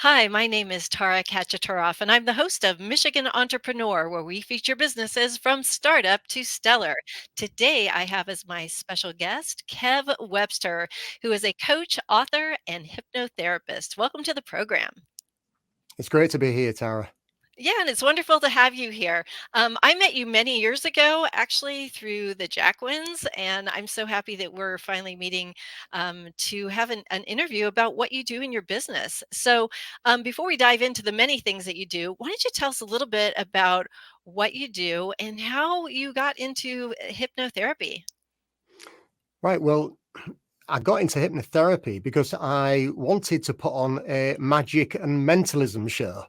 Hi, my name is Tara Kachaturoff, and I'm the host of Michigan Entrepreneur, where we feature businesses from startup to stellar. Today, I have as my special guest Kev Webster, who is a coach, author, and hypnotherapist. Welcome to the program. It's great to be here, Tara. Yeah, and it's wonderful to have you here. I met you many years ago, actually, through the Jackwins, and I'm so happy that we're finally meeting to have an interview about what you do in your business. So, before we dive into the many things that you do, why don't you tell us a little bit about what you do and how you got into hypnotherapy? Right. Well, I got into hypnotherapy because I wanted to put on a magic and mentalism show.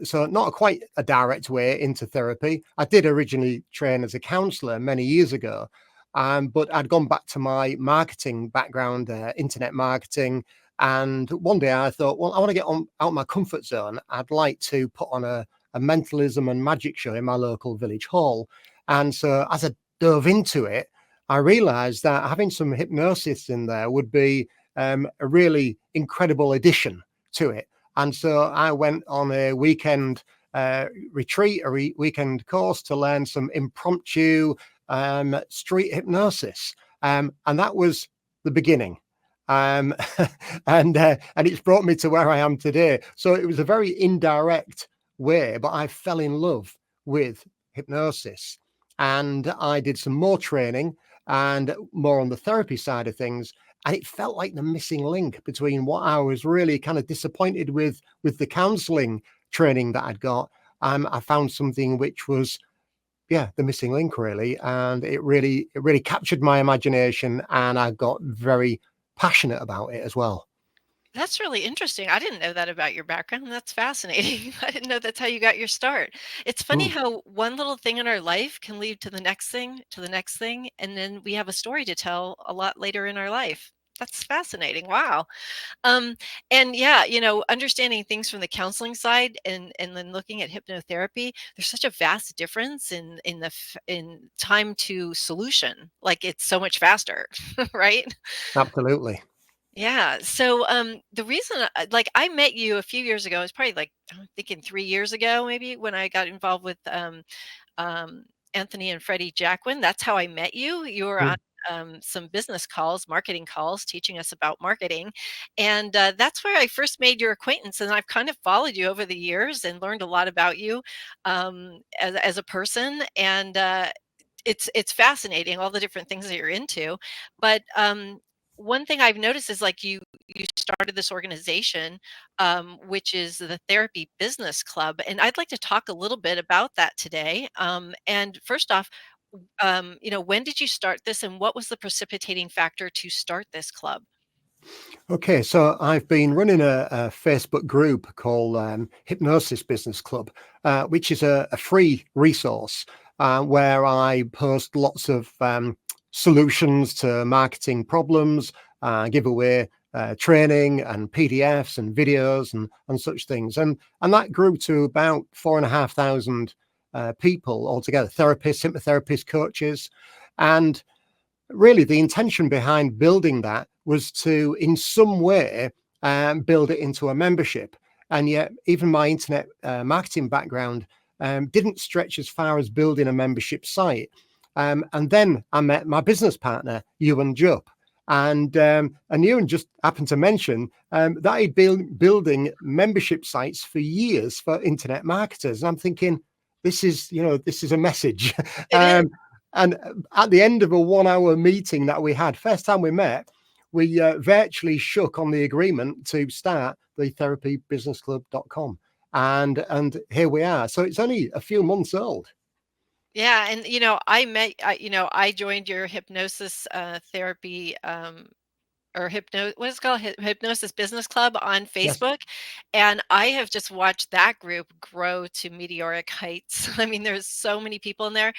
So not quite a direct way into therapy. I did originally train as a counselor many years ago, but I'd gone back to my marketing background, internet marketing. And one day I thought, well, I want to get out of my comfort zone. I'd like to put on a mentalism and magic show in my local village hall. And so as I dove into it, I realized that having some hypnosis in there would be a really incredible addition to it. And so I went on a weekend retreat, weekend course to learn some impromptu street hypnosis. And that was the beginning. Um, and it's brought me to where I am today. So it was a very indirect way, but I fell in love with hypnosis. And I did some more training and more on the therapy side of things. And it felt like the missing link between what I was really kind of disappointed with the counseling training that I'd got. I found something which was, yeah, the missing link really. And it really captured my imagination, and I got very passionate about it as well. That's really interesting. I didn't know that about your background. That's fascinating. I didn't know that's how you got your start. It's funny Mm. how one little thing in our life can lead to the next thing, to the next thing, and then we have a story to tell a lot later in our life. That's fascinating. Wow. Um, and yeah, understanding things from the counseling side and then looking at hypnotherapy, there's such a vast difference in time to solution. Like it's so much faster, right? Absolutely. Yeah. So the reason like I met you a few years ago, it was probably like I'm thinking 3 years ago, maybe when I got involved with um, Anthony and Freddie Jacquin. That's how I met you. You were on Mm. some business calls, marketing calls, teaching us about marketing. And that's where I first made your acquaintance. And I've kind of followed you over the years and learned a lot about you as a person. And it's fascinating all the different things that you're into. But one thing I've noticed is like you started this organization, which is the Therapy Business Club, and I'd like to talk a little bit about that today. And first off, when did you start this, and what was the precipitating factor to start this club? Okay, so I've been running a Facebook group called Hypnosis Business Club, which is a free resource where I post lots of solutions to marketing problems, give away training and PDFs and videos and such things. And that grew to about 4,500 people altogether, therapists, hypnotherapists, coaches. And really the intention behind building that was to in some way build it into a membership. And yet even my internet marketing background didn't stretch as far as building a membership site. And then I met my business partner, Ewan Jupp. And Ewan just happened to mention that he'd been building membership sites for years for internet marketers. And I'm thinking, this is a message. It is. And at the end of a 1 hour meeting that we had, first time we met, we virtually shook on the agreement to start the therapybusinessclub.com. And here we are. So it's only a few months old. Yeah, and I joined your hypnosis therapy or what is it called? Hypnosis Business Club on Yes. Facebook. And I have just watched that group grow to meteoric heights. I mean, there's so many people in there.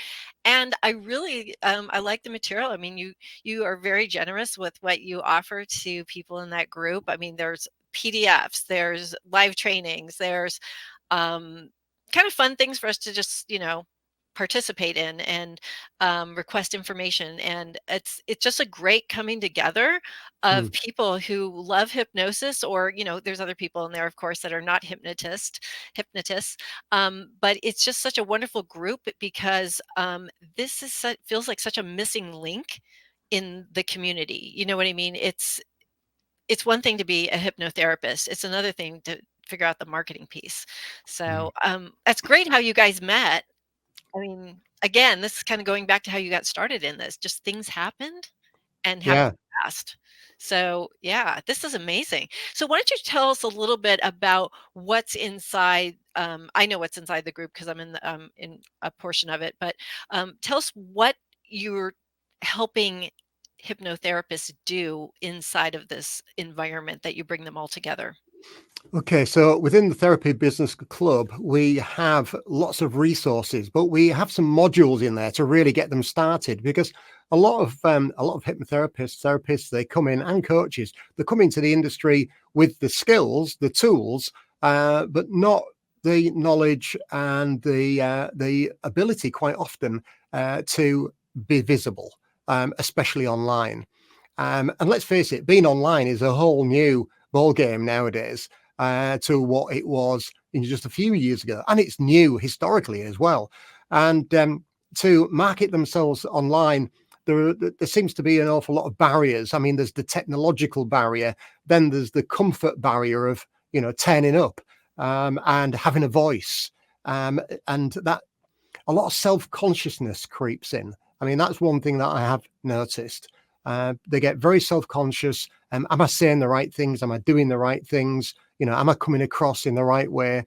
And I really I like the material. I mean, you are very generous with what you offer to people in that group. I mean, there's PDFs, there's live trainings, there's um kind of fun things for us to just, participate in and request information. And it's just a great coming together of Mm. people who love hypnosis, or there's other people in there, of course, that are not hypnotists. But it's just such a wonderful group because this feels like such a missing link in the community. You know what I mean? It's one thing to be a hypnotherapist. It's another thing to figure out the marketing piece. Mm. So that's great how you guys met. I mean, again, this is kind of going back to how you got started in this. Just things happened and happened Yeah. fast. So yeah, this is amazing. So why don't you tell us a little bit about what's inside? I know what's inside the group because I'm in a portion of it, but tell us what you're helping hypnotherapists do inside of this environment that you bring them all together. Okay, so within the Therapy Business Club, we have lots of resources, but we have some modules in there to really get them started because a lot of hypnotherapists, therapists, they come in and coaches, they come into the industry with the skills, the tools, but not the knowledge and the ability quite often to be visible, especially online. And let's face it, being online is a whole new ball game nowadays to what it was just a few years ago, and it's new historically as well. And to market themselves online, there seems to be an awful lot of barriers. I mean, there's the technological barrier, then there's the comfort barrier of turning up and having a voice, and that a lot of self-consciousness creeps in. I mean, that's one thing that I have noticed. They get very self-conscious. Am I saying the right things? Am I doing the right things? Am I coming across in the right way?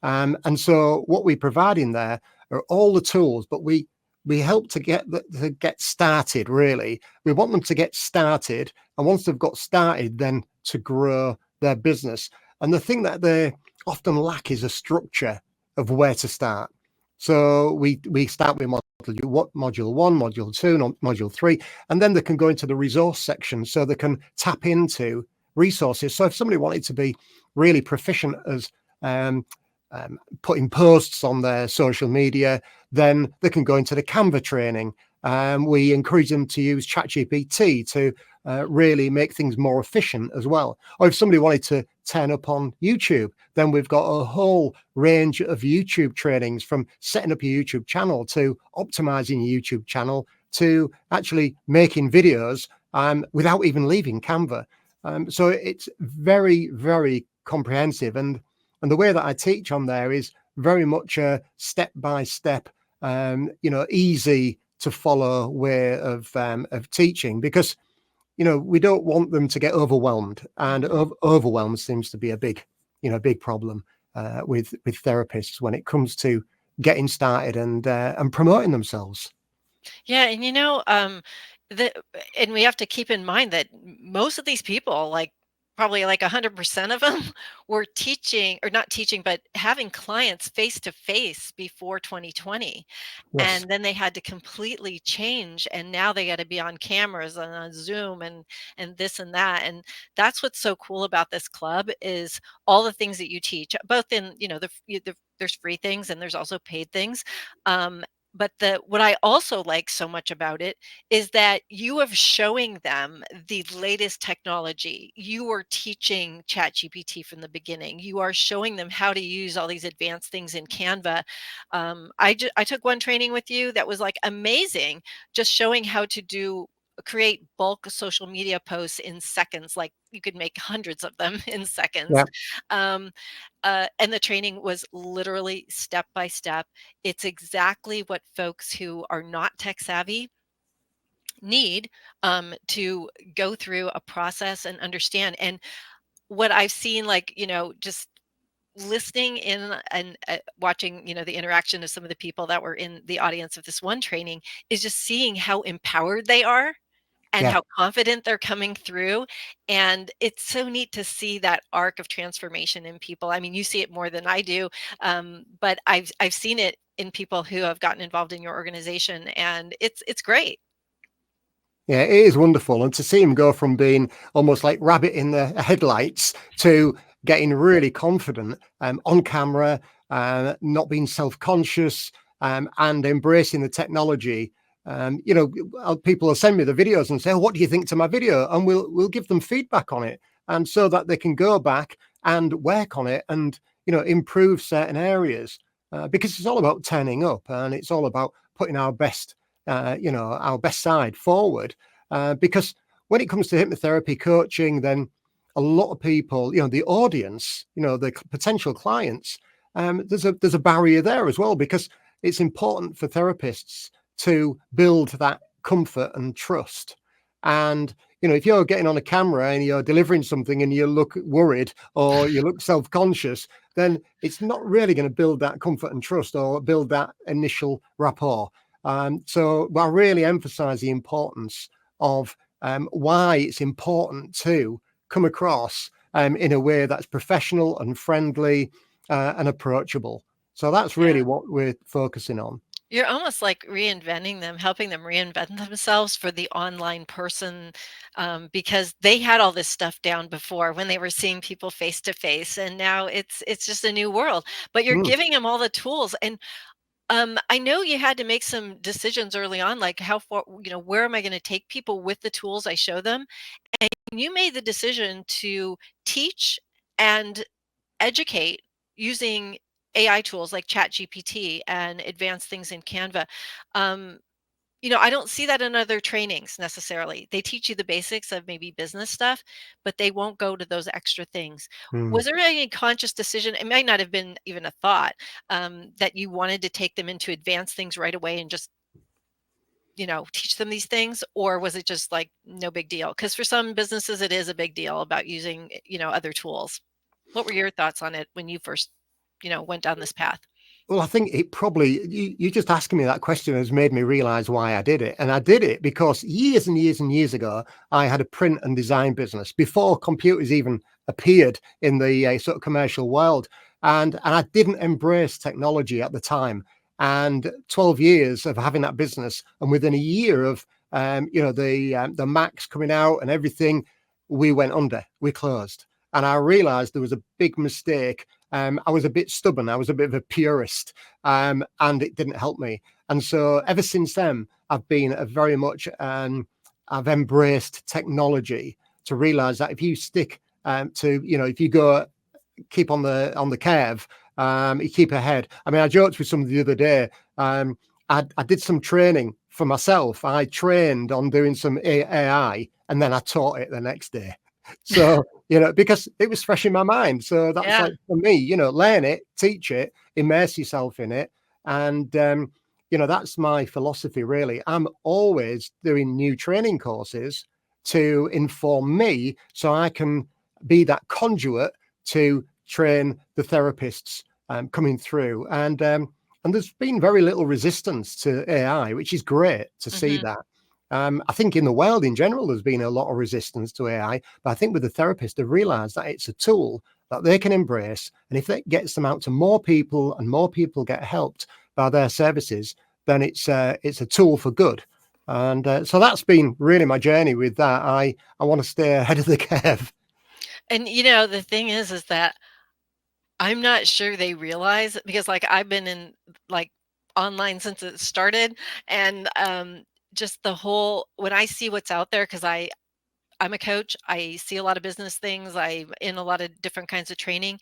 And so what we provide in there are all the tools, but we help to get started. Really, we want them to get started, and once they've got started, then to grow their business. And the thing that they often lack is a structure of where to start. So we start with module one, module two, module three, and then they can go into the resource section so they can tap into resources. So if somebody wanted to be really proficient as putting posts on their social media, then they can go into the Canva training. We encourage them to use ChatGPT to really make things more efficient as well. Or if somebody wanted to turn up on YouTube, then we've got a whole range of YouTube trainings, from setting up your YouTube channel to optimizing your YouTube channel to actually making videos without even leaving Canva. So it's very, very comprehensive. And the way that I teach on there is very much a step-by-step, easy to follow way of teaching, because we don't want them to get overwhelmed, and Mhm. overwhelm seems to be a big problem with therapists when it comes to getting started and promoting themselves. Yeah, and the and we have to keep in mind that most of these people, like probably like 100% of them, were teaching, or not teaching, but having clients face to face before 2020. Yes. And then they had to completely change, and now they got to be on cameras and on Zoom and this and that. And that's what's so cool about this club is all the things that you teach, both in, there's free things and there's also paid things. But what I also like so much about it is that you are showing them the latest technology. You are teaching ChatGPT from the beginning. You are showing them how to use all these advanced things in Canva. I took one training with you that was like amazing, just showing how to create bulk social media posts in seconds. Like you could make hundreds of them in seconds. Yeah. Um, and the training was literally step by step. It's exactly what folks who are not tech savvy need, to go through a process and understand. And what I've seen, like, just listening in and watching, the interaction of some of the people that were in the audience of this one training, is just seeing how empowered they are and Yeah. how confident they're coming through. And it's so neat to see that arc of transformation in people. I mean, you see it more than I do, but I've seen it in people who have gotten involved in your organization, and it's great. Yeah, it is wonderful. And to see him go from being almost like rabbit in the headlights to getting really confident on camera, not being self-conscious, and embracing the technology. People will send me the videos and say, oh, what do you think to my video? And we'll give them feedback on it. And so that they can go back and work on it and, improve certain areas, because it's all about turning up, and it's all about putting our best, our best side forward. Because when it comes to hypnotherapy coaching, then a lot of people, the audience, the potential clients, there's a barrier there as well, because it's important for therapists to build that comfort and trust. And if you're getting on a camera and you're delivering something and you look worried or you look self-conscious, then it's not really going to build that comfort and trust or build that initial rapport. So I really emphasize the importance of why it's important to come across in a way that's professional and friendly and approachable. So that's really Yeah. what we're focusing on. You're almost like reinventing them, helping them reinvent themselves for the online person, because they had all this stuff down before when they were seeing people face to face, and now it's just a new world. But you're Mm, giving them all the tools, and I know you had to make some decisions early on, like how far, where am I going to take people with the tools I show them? And you made the decision to teach and educate using AI tools like ChatGPT and advanced things in Canva. Um, I don't see that in other trainings necessarily. They teach you the basics of maybe business stuff, but they won't go to those extra things. mm. Was there any conscious decision? It might not have been even a thought, that you wanted to take them into advanced things right away and just, teach them these things, or was it just like no big deal? Because for some businesses, it is a big deal about using, other tools. What were your thoughts on it when you first, went down this path? Well, I think it probably, you just asking me that question has made me realize why I did it. And I did it because years and years and years ago, I had a print and design business before computers even appeared in the sort of commercial world. And I didn't embrace technology at the time. And 12 years of having that business, and within a year of, the Macs coming out and everything, we went under, we closed. And I realized there was a big mistake. I was a bit stubborn. I was a bit of a purist, and it didn't help me. And so ever since then, I've been a very much, I've embraced technology to realize that if you stick if you go keep on the curve, you keep ahead. I mean, I joked with somebody the other day. I did some training for myself. I trained on doing some AI, and then I taught it the next day. So, because it was fresh in my mind. So that's Yeah. like for me, learn it, teach it, immerse yourself in it. And, that's my philosophy, really. I'm always doing new training courses to inform me so I can be that conduit to train the therapists coming through. And there's been very little resistance to AI, which is great to see Hmm. that. I think in the world in general, there's been a lot of resistance to AI, but I think with the therapist, they've realized that it's a tool that they can embrace. And if that gets them out to more people and more people get helped by their services, then it's a tool for good. And so that's been really my journey with that. I want to stay ahead of the curve. And the thing is that I'm not sure they realize, because like I've been in like online since it started, and just the whole, when I see what's out there, because I'm a coach, I see a lot of business things, I'm in a lot of different kinds of training.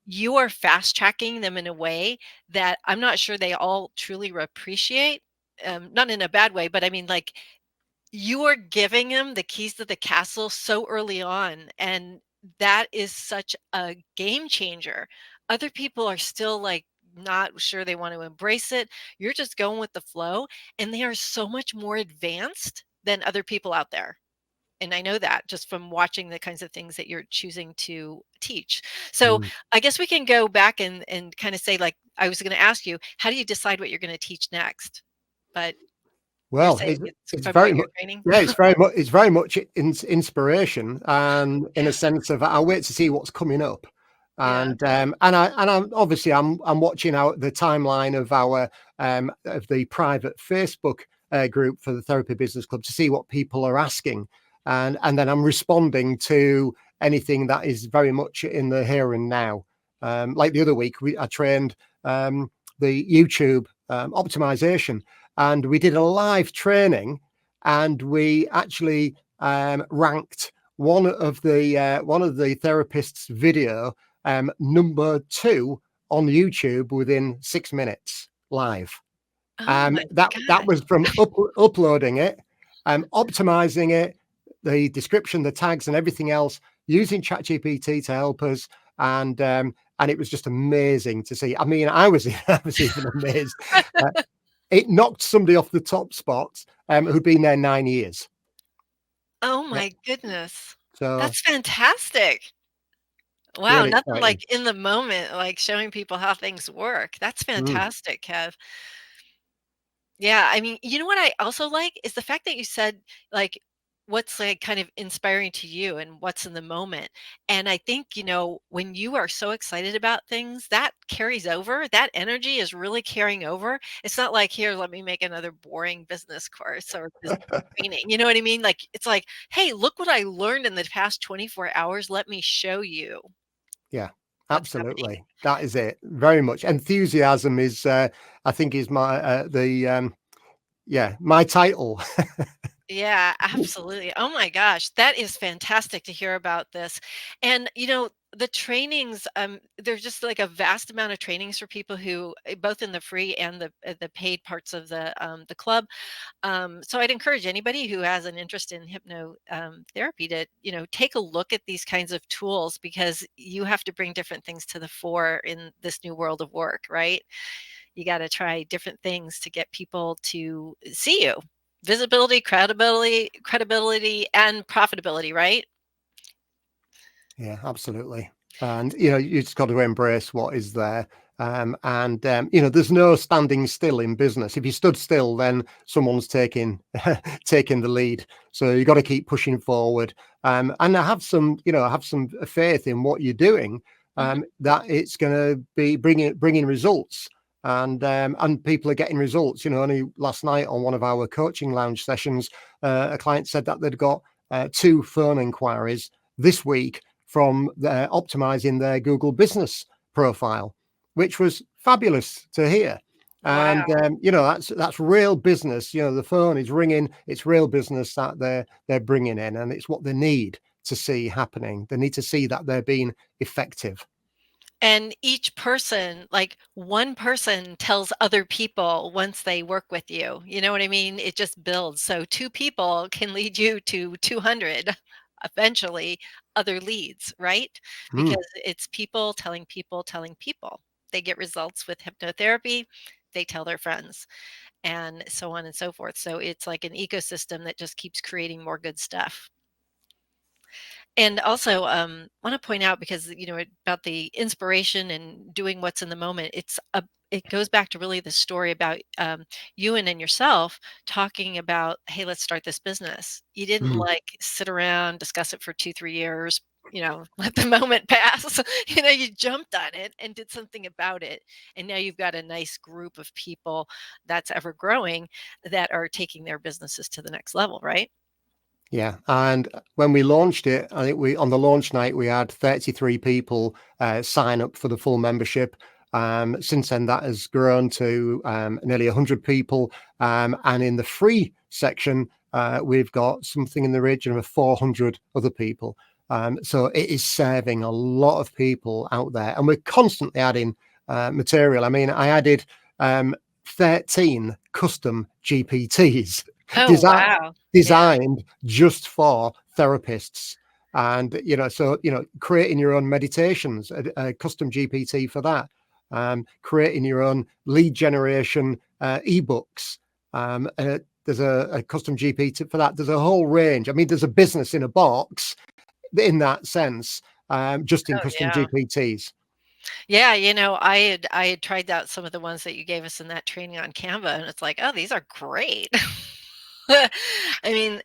You are fast tracking them in a way that I'm not sure they all truly appreciate. Not in a bad way, but I mean, like, you are giving him the keys to the castle so early on, and that is such a game changer. Other people are still, like, not sure they want to embrace it. You're just going with the flow, and they are so much more advanced than other people out there. And I know that just from watching the kinds of things that you're choosing to teach. So, Mm. I guess we can go back and kinda say, like, I was gonna ask you, how do you decide what you're gonna teach next? But you're Well, saying it's it's from what very you're much, training? yeah, it's very much inspiration, and in a sense of I'll wait to see what's coming up, Yeah. and I'm obviously I'm watching out the timeline of the private Facebook group for the Therapy Business Club to see what people are asking, and then I'm responding to anything that is very much in the here and now. Like the other week, I trained. the YouTube optimization, and we did a live training, and we actually ranked one of the therapists' video number 2 on YouTube within 6 minutes live. Oh my That gosh. was from uploading it, optimizing it, the description, the tags, and everything else, using ChatGPT to help us, and it was just amazing to see. I mean, I was I was even amazed. Uh, it knocked somebody off the top spot who'd been there 9 years. Oh Yeah, my goodness. so That's fantastic. Wow, really nothing like exciting. in the moment, like showing people how things work. That's Mm. fantastic, Kev. Yeah, I mean, you know what I also like is the fact that you said, like, what's like kind of inspiring to you and what's in the moment. And I think, when you are so excited about things, that carries over. That energy is really carrying over. It's not like, here, let me make another boring business course or business training. You know what I mean? Like, it's like, hey, look what I learned in the past 24 hours. Let me show you Yeah, what's happening. absolutely. That is it. Very much. Enthusiasm is, I think, is my the yeah, my title. Yeah, absolutely. Oh my gosh, that is fantastic to hear about this. And the trainings, there's just like a vast amount of trainings for people who both in the free and the paid parts of the club. So I'd encourage anybody who has an interest in hypno therapy to, take a look at these kinds of tools because you have to bring different things to the fore in this new world of work, right? You got to try different things to get people to see you. Visibility, credibility, and profitability, right? Yeah, absolutely. And you just got to embrace what is there. And there's no standing still in business. If you stood still, then someone's taking taking the lead. So you got to keep pushing forward. And I have some faith in what you're doing. Mhm. That it's going to be bringing results. And people are getting results. Only last night on one of our coaching lounge sessions, a client said that they'd got 2 phone inquiries this week from optimizing their Google business profile, which was fabulous to hear. And Wow. that's real business. The phone is ringing. It's real business that they're bringing in, and it's what they need to see happening. They need to see that they're being effective. And each person, like one person tells other people once they work with you. You know what I mean? It just builds. So two people can lead you to 200 eventually other leads, right? Mm, Because it's people telling people telling people. They get results with hypnotherapy, they tell their friends, and so on and so forth. So it's like an ecosystem that just keeps creating more good stuff. And also, want to point out because about the inspiration and doing what's in the moment. It goes back to really the story about you and yourself talking about, hey, let's start this business. You didn't mm. like sit around, discuss it for 2, 3 years. Let the moment pass. You jumped on it and did something about it, and now you've got a nice group of people that's ever growing that are taking their businesses to the next level, right? Yeah, and when we launched it, I think we on the launch night we had 33 people sign up for the full membership. Since then, that has grown to nearly 100 people, and in the free section, we've got something in the region of 400 other people. So it is serving a lot of people out there, and we're constantly adding material. I mean, I added 13 custom GPTs Oh, designed wow. Yeah. designed just for therapists. And creating your own meditations, a custom GPT for that, creating your own lead generation ebooks. There's a custom GPT for that. There's a whole range. I mean, there's a business in a box in that sense, just in Oh, custom yeah. GPTs. Yeah, I had tried out some of the ones that you gave us in that training on Canva, and it's like, "Oh, these are great." I mean,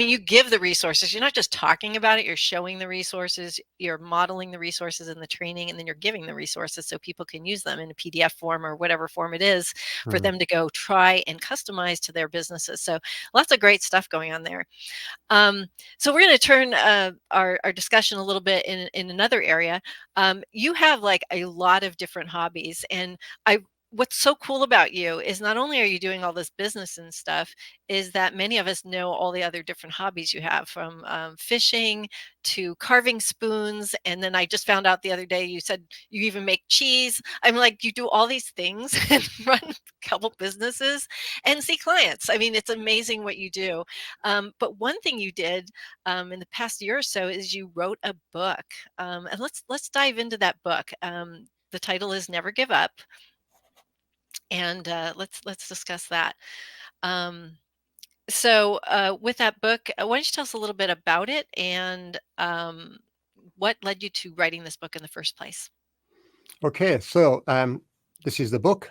you give the resources. You're not just talking about it, you're showing the resources, you're modeling the resources in the training, and then you're giving the resources so people can use them in a PDF form or whatever form it is for Mm. them to go try and customize to their businesses. So, lots of great stuff going on there. Um, so we're going to turn our discussion a little bit in another area. You have like a lot of different hobbies, and I what's so cool about you is not only are you doing all this business and stuff, is that many of us know all the other different hobbies you have, from fishing to carving spoons. And then I just found out the other day you said you even make cheese. I'm like, you do all these things and run a couple businesses and see clients. I mean, it's amazing what you do. But one thing you did in the past year or so is you wrote a book. And let's dive into that book. The title is Never Give Up, and let's discuss that. Um, with that book, why don't you tell us a little bit about it, and what led you to writing this book in the first place? Okay, so this is the book,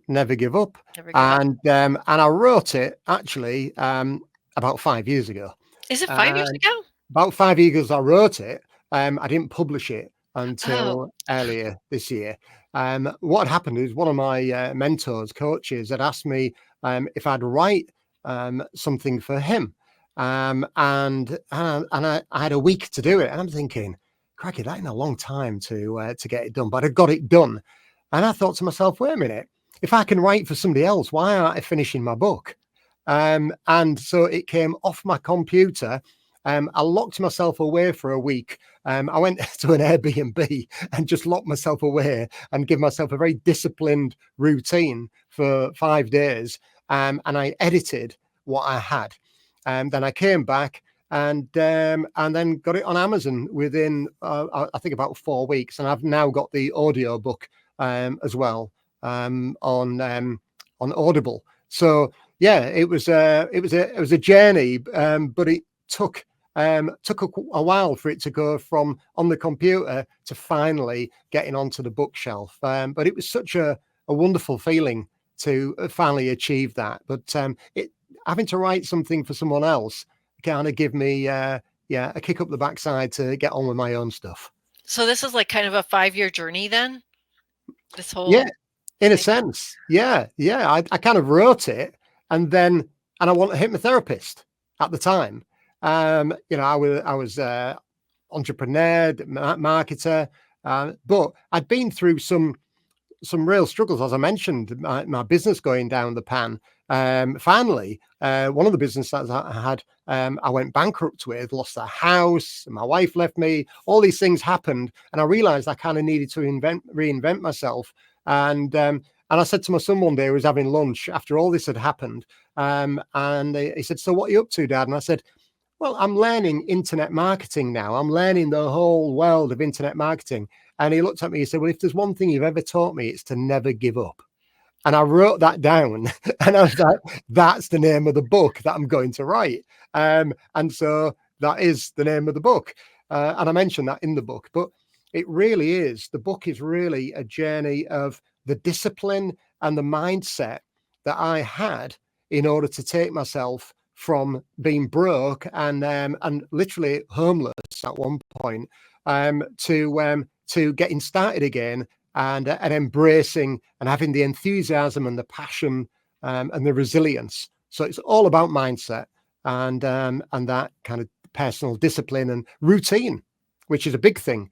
Never Give Up, Never give up. and I wrote it actually about 5 years ago. Is it 5 years And ago? about 5 years I wrote it. I didn't publish it Oh, until earlier this year. What had happened is one of my mentors, coaches, had asked me if I'd write something for him, and I had a week to do it, and I'm thinking, crikey, that ain't a long time to get it done, but I got it done, and I thought to myself, wait a minute, if I can write for somebody else, why aren't I finishing my book? And so it came off my computer. I locked myself away for a week. I went to an Airbnb and just locked myself away and give myself a very disciplined routine for 5 days. And I edited what I had. Then I came back and then got it on Amazon within I think about 4 weeks. And I've now got the audio book as well on Audible. So yeah, it was a journey, but it took a while for it to go from on the computer to finally getting onto the bookshelf. But it was such a wonderful feeling to finally achieve that. But it having to write something for someone else kind of give me yeah, a kick up the backside to get on with my own stuff. so this is like kind of a 5-year journey then. This Yeah, whole in a thing. sense. Yeah, yeah. I kind of wrote it, and then and I want a hypnotherapist at the time. I was entrepreneur, marketer, but I'd been through some real struggles, as I mentioned, my business going down the pan. Finally, one of the businesses I had, I went bankrupt with, lost the house, my wife left me, all these things happened. And I realized I kind of needed to reinvent myself. And I said to my son one day, who was having lunch after all this had happened, and he said, "So what are you up to, Dad?" And I said, well, I'm learning internet marketing now. I'm learning the whole world of internet marketing. And he looked at me and said, well, if there's one thing you've ever taught me, it's to never give up. And I wrote that down. And I was like, that's the name of the book that I'm going to write. And so that is the name of the book. And I mentioned that in the book. But it really is. The book is really a journey of the discipline and the mindset that I had in order to take myself from being broke and literally homeless at one point to getting started again and embracing and having the enthusiasm and the passion and the resilience. So it's all about mindset and that kind of personal discipline and routine, which is a big thing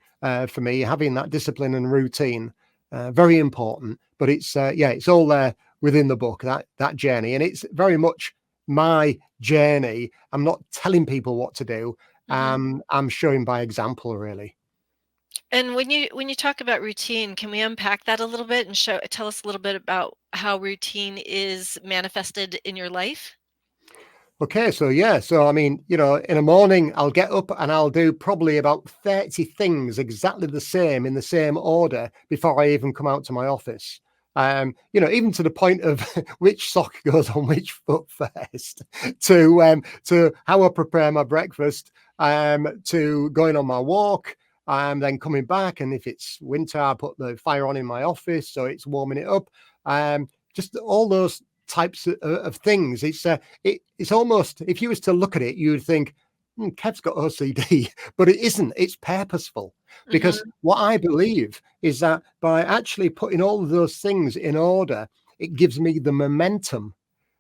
for me. Having that discipline and routine, very important. But it's yeah, it's all there within the book, that journey, and it's very much my journey. I'm not telling people what to do. Mhm. I'm showing by example, really. And when you talk about routine, can we unpack that a little bit and tell us a little bit about how routine is manifested in your life? Okay, so yeah, so I mean, in the morning I'll get up and I'll do probably about 30 things exactly the same in the same order before I even come out to my office. Even to the point of which sock goes on which foot first, to how I prepare my breakfast, to going on my walk, then coming back, and if it's winter, I put the fire on in my office so it's warming it up. Just all those types of things. It's almost, if you was to look at it, you would think, Kev's got OCD, but it isn't. It's purposeful, because Mhm. what I believe is that by actually putting all of those things in order, it gives me the momentum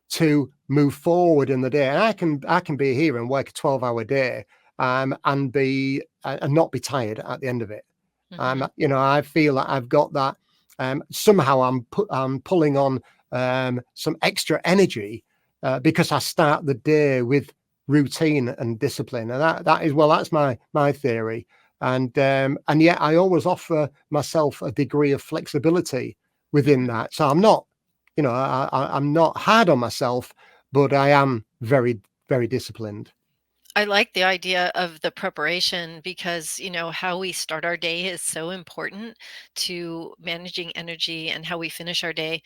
to move forward in the day. And I can be here and work a 12-hour day, and be and not be tired at the end of it. Mhm. I feel that I've got that somehow I'm pulling on some extra energy because I start the day with routine and discipline, and that is, well, that's my theory. And yet I always offer myself a degree of flexibility within that. So I'm not, I'm not hard on myself, but I am very, very disciplined. I like the idea of the preparation because, how we start our day is so important to managing energy and how we finish our day.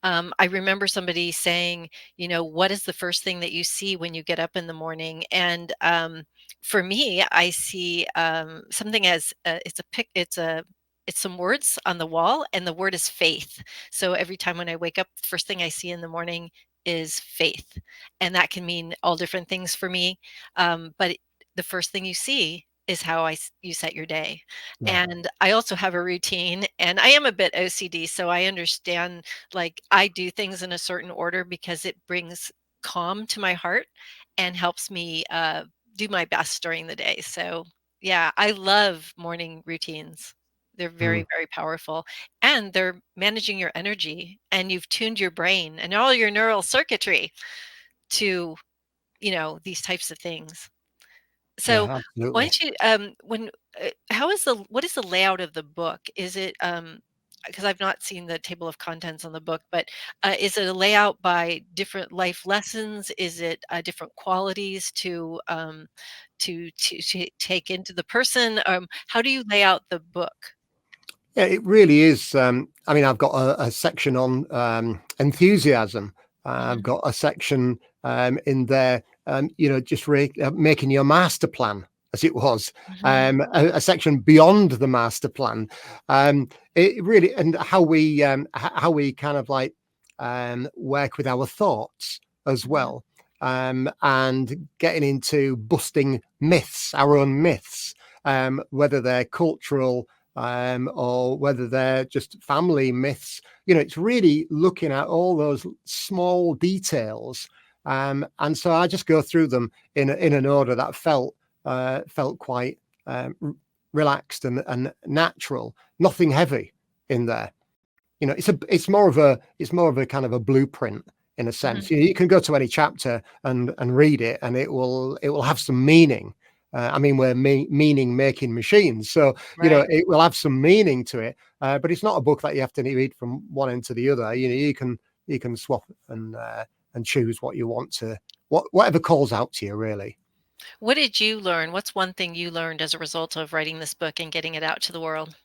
I remember somebody saying, what is the first thing that you see when you get up in the morning? And for me, I see something as it's some words on the wall, and the word is faith. So every time when I wake up, the first thing I see in the morning is faith, and that can mean all different things for me. But the first thing you see is how you set your day. Yeah. And I also have a routine, and I am a bit OCD, so I understand, like, I do things in a certain order because it brings calm to my heart and helps me do my best during the day. So yeah, I love morning routines. They're Mm. very, very powerful, and they're managing your energy, and you've tuned your brain and all your neural circuitry to, these types of things. So, Yeah, why absolutely. don't you, when what is the layout of the book? Is it, because I've not seen the table of contents on the book, but, is it a layout by different life lessons? Is it, different qualities to take into the person? How do you lay out the book? Yeah, it really is. I mean, I've got a section on enthusiasm. I've Mhm, got a section in there, just making your master plan, as it was, mhm, a section beyond the master plan. It really, and how we kind of like work with our thoughts as mhm, well, and getting into busting myths, our own myths, whether they're cultural or whether they're just family myths. It's really looking at all those small details. And so I just go through them in an order that felt quite relaxed and natural. Nothing heavy in there. It's more of a kind of a blueprint in a mhm. sense. You can go to any chapter and read it, and it will have some meaning. I mean, we're meaning making machines, so Right. it will have some meaning to it. But it's not a book that you have to read from one end to the other. You can swap and choose what you want to, whatever calls out to you, really. What did you learn? What's one thing you learned as a result of writing this book and getting it out to the world?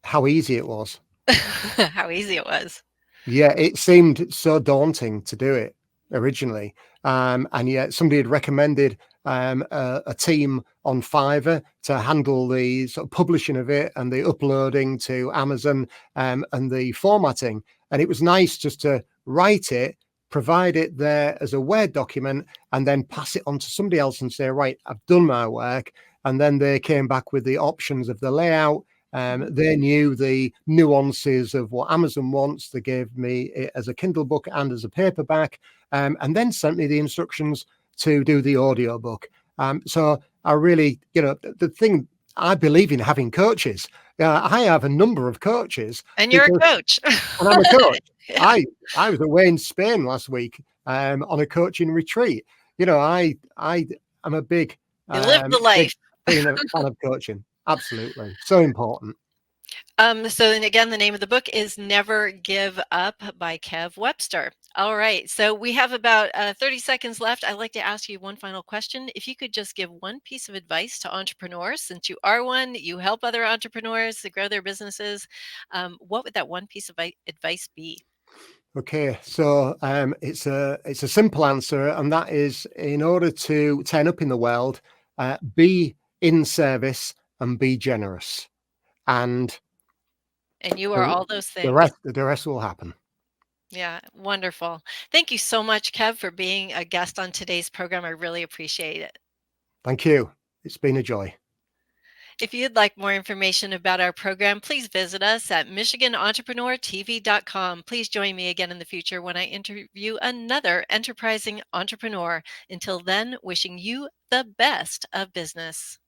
How easy it was. How easy it was. Yeah, it seemed so daunting to do it originally. And yet somebody had recommended a team on Fiverr to handle the sort of publishing of it and the uploading to Amazon, and the formatting. And it was nice just to write it, provide it there as a Word document, and then pass it on to somebody else and say, right, I've done my work. And then they came back with the options of the layout. Mhm. They knew the nuances of what Amazon wants. They gave me it as a Kindle book and as a paperback, and then sent me the instructions to do the audio book. So I really, the thing, I believe in having coaches. I have a number of coaches And you're a because, coach. and I'm a coach. Yeah. I was away in Spain last week on a coaching retreat. I am a big You lived the big life. fan of coaching. Absolutely, so important. So then again, the name of the book is Never Give Up by Kev Webster. All right. So we have about 30 seconds left. I'd like to ask you one final question. If you could just give one piece of advice to entrepreneurs, since you are one, you help other entrepreneurs to grow their businesses. What would that one piece of advice be? Okay, so it's a simple answer, and that is, in order to turn up in the world, be in service and be generous, and And you are the all those the things. rest will happen. Yeah, wonderful. Thank you so much, Kev, for being a guest on today's program. I really appreciate it. Thank you. It's been a joy. If you'd like more information about our program, please visit us at michiganentrepreneurtv.com. Please join me again in the future when I interview another enterprising entrepreneur. Until then, wishing you the best of business.